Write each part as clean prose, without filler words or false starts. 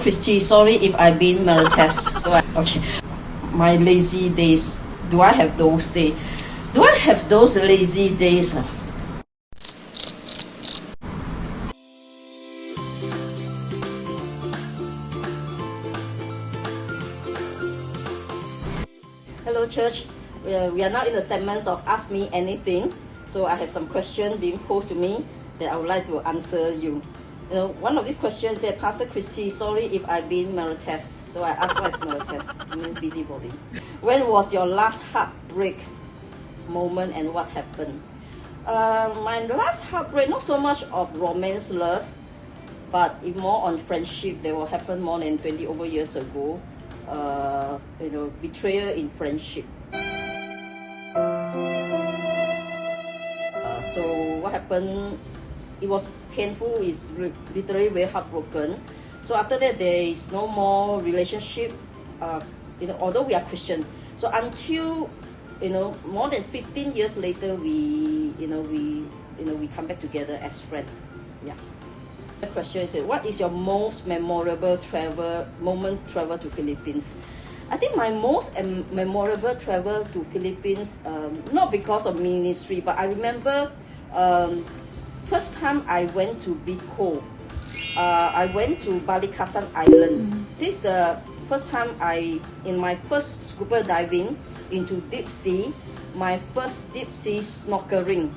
Christie, sorry if I've been maltest. Okay. My lazy days. Do I have those days? Do I have those lazy days? Hello, church. We are now in the segments of Ask Me Anything. So I have some questions being posed to me that I would like to answer you. One of these questions said, Pastor Christie, sorry if I've been maltest. So I asked, what is maltest? It means busybody. When was your last heartbreak moment and what happened? My last heartbreak, not so much of romance love, but more on friendship. That will happen more than 20 over years ago. Betrayal in friendship. So what happened? It was painful. It's literally very heartbroken. So after that, there is no more relationship. Although we are Christian, so until more than 15 years later, we come back together as friends. Yeah. The question is, what is your most memorable travel to Philippines? I think my most memorable travel to Philippines, not because of ministry, but I remember first time I went to Bicol. I went to Balikasan Island. This first time in my first scuba diving into deep sea, my first deep sea snorkeling,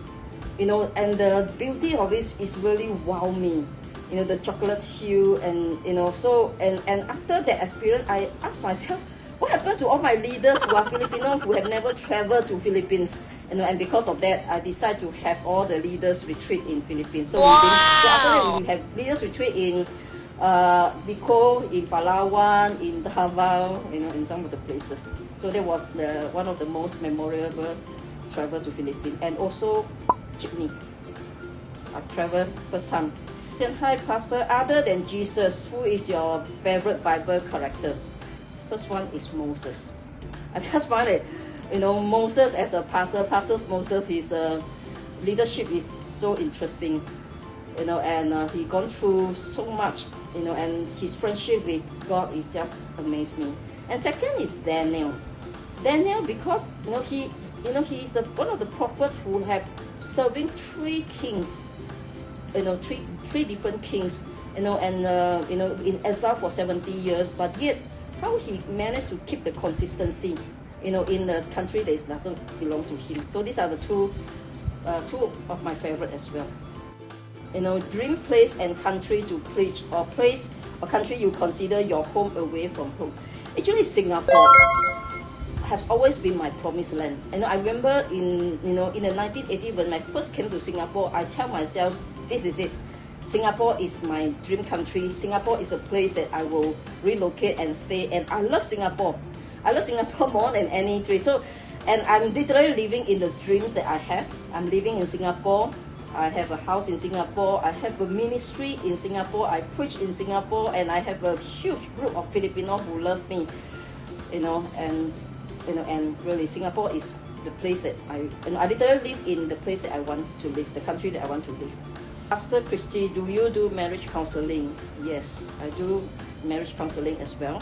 and the beauty of it is really wow me. The chocolate hue and and after that experience, I asked myself, what happened to all my leaders who are Filipino who have never traveled to Philippines? And because of that, I decided to have all the leaders retreat in Philippines. So after that, we have leaders retreat in Bicol, in Palawan, in Davao, in some of the places. So that was one of the most memorable travel to Philippines. And also jeepney. I traveled first time. Hi, Pastor. Other than Jesus, who is your favorite Bible character? First one is Moses. I just find it, Moses as a pastor, Moses, his leadership is so interesting, and he gone through so much, and his friendship with God is just amazed me. And second is Daniel. Daniel, because he is one of the prophets who have serving three kings, three different kings, in exile for 70 years, but yet how he managed to keep the consistency, in the country that doesn't belong to him. So these are the two of my favorite as well. Dream place and country to preach, or place or country you consider your home away from home. Actually, Singapore has always been my promised land. I remember in the 1980s when I first came to Singapore, I tell myself, this is it. Singapore is my dream country. Singapore is a place that I will relocate and stay. And I love Singapore. I love Singapore more than any place. So, and I'm literally living in the dreams that I have. I'm living in Singapore. I have a house in Singapore. I have a ministry in Singapore. I preach in Singapore, and I have a huge group of Filipinos who love me. And really, Singapore is the place that I literally live in the place that I want to live, the country that I want to live. Pastor Christie, do you do marriage counseling? Yes, I do marriage counseling as well.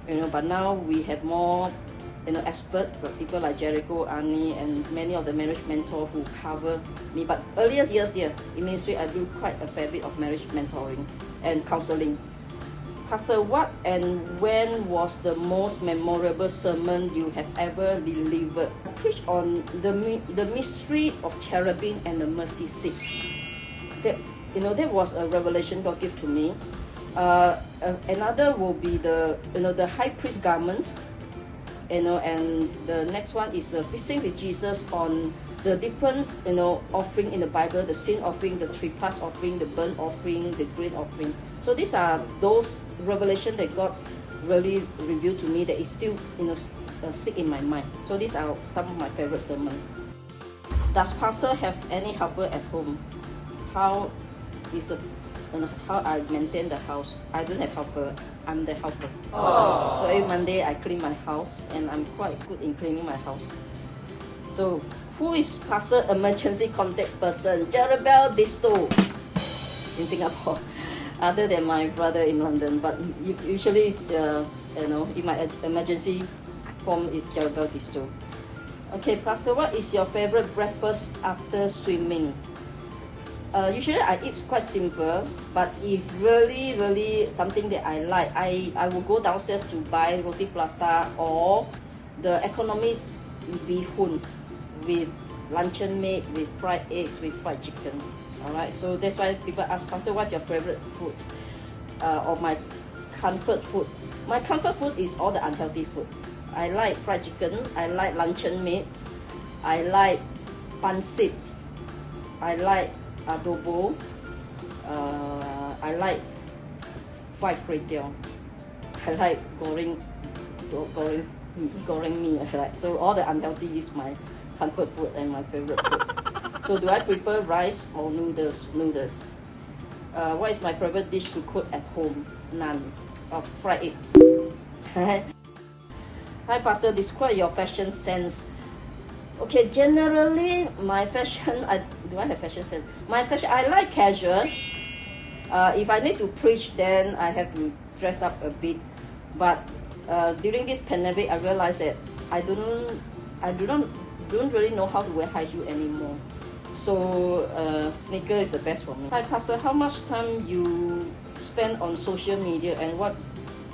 But now we have more, expert people like Jericho, Annie, and many of the marriage mentors who cover me. But earlier years here in ministry, I do quite a fair bit of marriage mentoring and counseling. Pastor, what and when was the most memorable sermon you have ever delivered? I preached on the mystery of cherubim and the mercy seat. That was a revelation God gave to me. Another will be the high priest garment, and the next one is the feasting with Jesus on the different offering in the Bible, the sin offering, the trespass offering, the burnt offering, the grain offering. So these are those revelations that God really revealed to me that is still stick in my mind. So these are some of my favorite sermons. Does pastor have any helper at home? How I maintain the house? I don't have helper. I'm the helper. Aww. So every Monday I clean my house, and I'm quite good in cleaning my house. So who is pastor emergency contact person? Jerabel Disto in Singapore. other than my brother in London. But usually, in my emergency form is Jarabel Disto. Okay, Pastor, what is your favorite breakfast after swimming? Usually I eat quite simple, but if really something that I like, I will go downstairs to buy roti prata or the economist bihun with luncheon meat, with fried eggs, with fried chicken. Alright, so that's why people ask, Pastor, what's your favorite food? Or my comfort food. My comfort food is all the unhealthy food. I like fried chicken, I like luncheon meat, I like pancit, I like adobo, I like fried kway teow, I like goreng mee. Right? So all the unhealthy is my comfort food and my favorite food. So do I prefer rice or noodles? Noodles. What is my favorite dish to cook at home? None. Fried eggs. Hi Pastor, describe your fashion sense. Okay, generally my fashion, do I have fashion sense? My fashion, I like casual. If I need to preach, then I have to dress up a bit. But during this pandemic, I realized that I don't really know how to wear high heel anymore. So sneaker is the best for me. Hi Pastor, how much time you spend on social media and what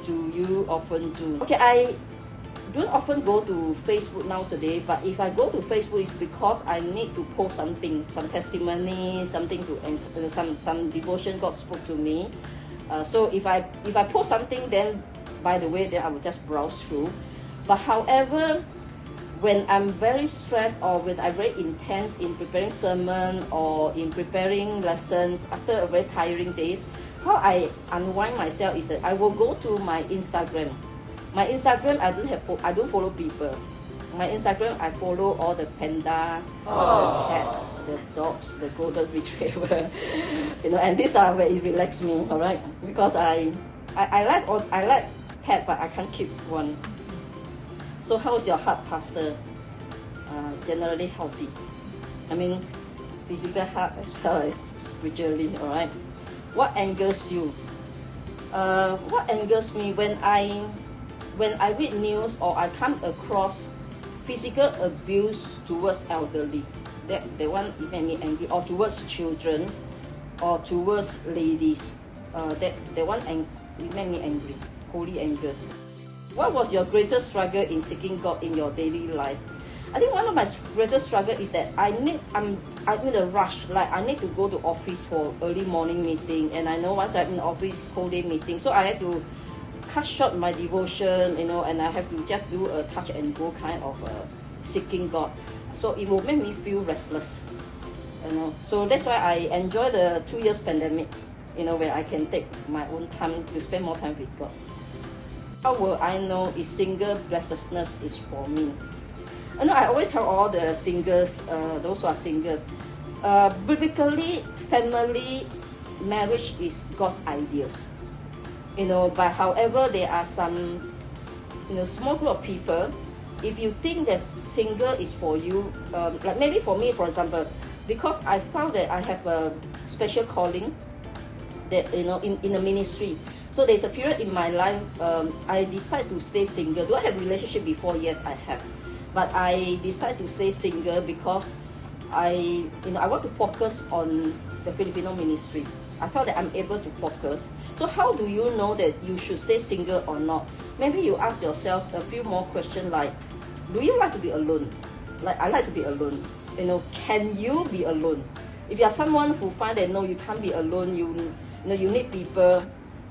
do you often do? Okay, I don't often go to Facebook nowadays, but if I go to Facebook, it's because I need to post something, some testimony, something to some devotion God spoke to me. So if I post something, then by the way, then I will just browse through. But however, when I'm very stressed or when I'm very intense in preparing sermon or in preparing lessons after a very tiring days, how I unwind myself is that I will go to my Instagram. My Instagram, I don't follow people. My Instagram, I follow all the panda, the cats, the dogs, the golden retriever, and these are where it relax me, all right? Because I like pet, but I can't keep one. So how is your heart, Pastor? Generally healthy. I mean, physical heart as well as spiritually, all right? What angers you? What angers me when I read news or I come across physical abuse towards elderly, that one it made me angry, or towards children, or towards ladies, that one it made me angry, holy anger. What was your greatest struggle in seeking God in your daily life? I think one of my greatest struggle is that I'm in a rush. Like I need to go to office for early morning meeting, and I know once I'm in office whole day meeting, so I have to cut short my devotion, and I have to just do a touch and go kind of seeking God. So it will make me feel restless, So that's why I enjoy the 2 years pandemic, where I can take my own time to spend more time with God. How will I know if single blessedness is for me? I always tell all the singles, those who are singles, biblically, family, marriage is God's ideas. But however, there are some, small group of people, if you think that single is for you, like maybe for me, for example, because I found that I have a special calling that, in the ministry. So there's a period in my life, I decide to stay single. Do I have a relationship before? Yes, I have. But I decide to stay single because I want to focus on the Filipino ministry. I felt that I'm able to focus. So how do you know that you should stay single or not? Maybe you ask yourselves a few more questions like, do you like to be alone? Like, I like to be alone. Can you be alone? If you are someone who find that no, you can't be alone, you need people,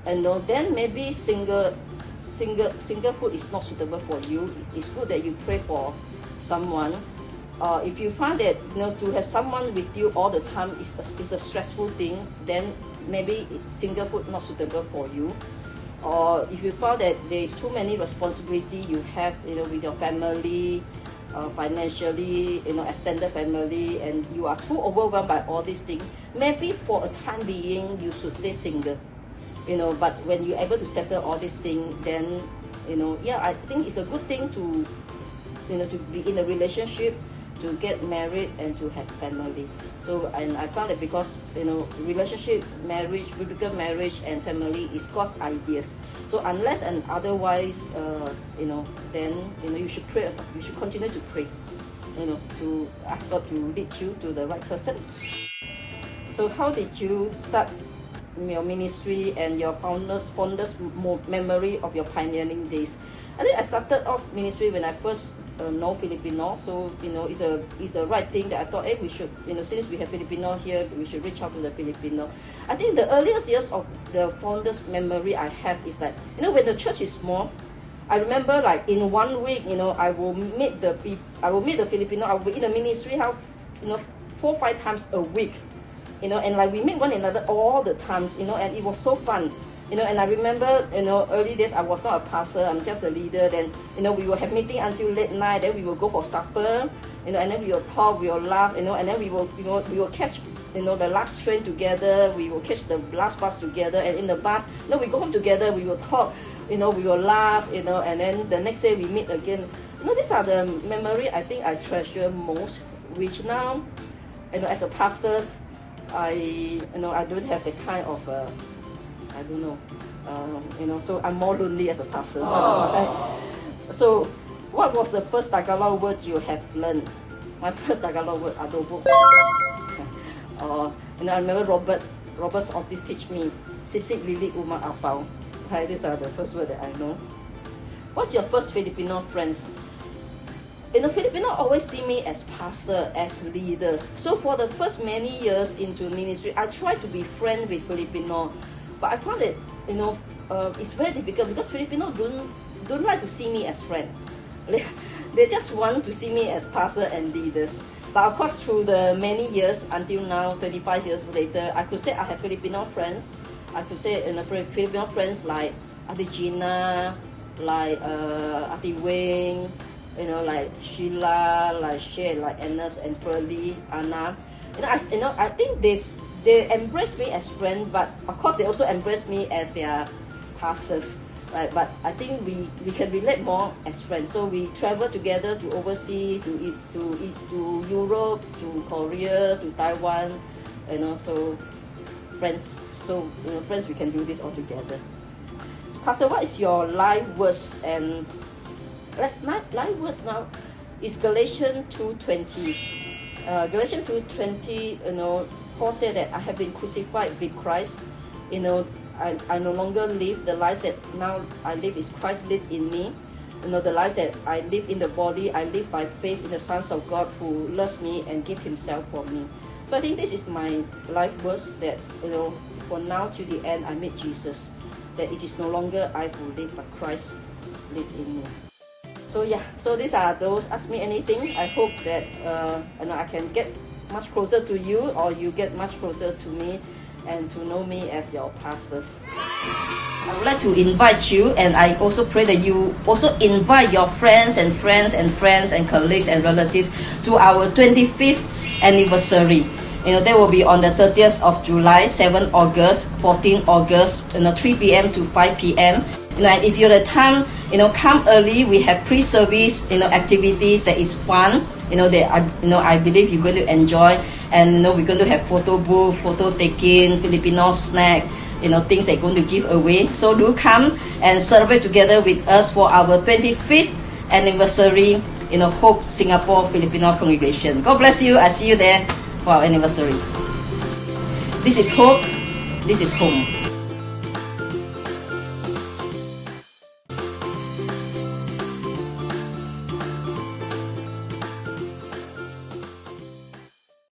then maybe singlehood is not suitable for you. It's good that you pray for someone. If you find that to have someone with you all the time is a stressful thing, then maybe singlehood not suitable for you. Or if you found that there is too many responsibility you have, with your family, financially, extended family, and you are too overwhelmed by all these things, maybe for a time being you should stay single. But when you're able to settle all these things, then I think it's a good thing to to be in a relationship, to get married and to have family. So, and I found that because, relationship, marriage, biblical marriage and family is God's ideas. So unless and otherwise, then, you should pray, you should continue to pray, to ask God to lead you to the right person. So how did you start your ministry and your fondest memory of your pioneering days? I think I started off ministry when I first know Filipino. So it's the right thing that I thought, we should, since we have Filipino here, we should reach out to the Filipino. I think the earliest years of the fondest memory I have is like, when the church is small, I remember like in 1 week, I will meet the Filipino. I will be in the ministry house, 4 or 5 times a week, and like we meet one another all the times, and it was so fun. And I remember, early days I was not a pastor, I'm just a leader. Then, we will have meeting until late night. Then we will go for supper, and then we will talk, we will laugh, and then we will catch, the last train together. We will catch the last bus together, and in the bus, we go home together. We will talk, we will laugh, and then the next day we meet again. These are the memory I think I treasure most. Which now, as a pastor, I don't have the kind of I don't know, so I'm more lonely as a pastor. So, what was the first Tagalog word you have learned? My first Tagalog word, adobo. I remember Robert's office teach me, sisig lili uma apaw. These are the first word that I know. What's your first Filipino friends? Filipino always see me as pastor, as leaders. So for the first many years into ministry, I tried to be friend with Filipino. But I found that, it's very difficult because Filipino don't like to see me as friend. They just want to see me as pastor and leaders. But of course, through the many years until now, 25 years later, I could say I have Filipino friends. I could say Filipino friends like Ate Gina, like Ate Wing, like Sheila, like Shay, like Ernest and Pearlie, Anna. I think they embrace me as friends, but of course they also embrace me as their pastors, right? But I think we can relate more as friends. So we travel together to overseas, to Europe, to Korea, to Taiwan, so friends. So friends, we can do this all together. So, Pastor, what is your life verse? And life verse now is Galatians 2:20. Galatians 2:20, Paul said that I have been crucified with Christ. I no longer live the life that now I live is Christ live in me. The life that I live in the body, I live by faith in the Son of God who loves me and give Himself for me. So I think this is my life verse that, from now to the end, I meet Jesus. That it is no longer I who live, but Christ live in me. So yeah, so these are those. Ask me anything. I hope that I can get much closer to you, or you get much closer to me and to know me as your pastors. I would like to invite you, and I also pray that you also invite your friends and colleagues and relatives to our 25th anniversary. That will be on the 30th of July, 7 August, 14 August, 3 p.m. to 5 p.m. And if you're the time, come early. We have pre-service, activities that is fun. That I believe you're going to enjoy. And we're going to have photo booth, photo taking, Filipino snack, things that are going to give away. So do come and celebrate together with us for our 25th anniversary. Hope Singapore Filipino congregation. God bless you. I see you there for our anniversary. This is hope. This is home.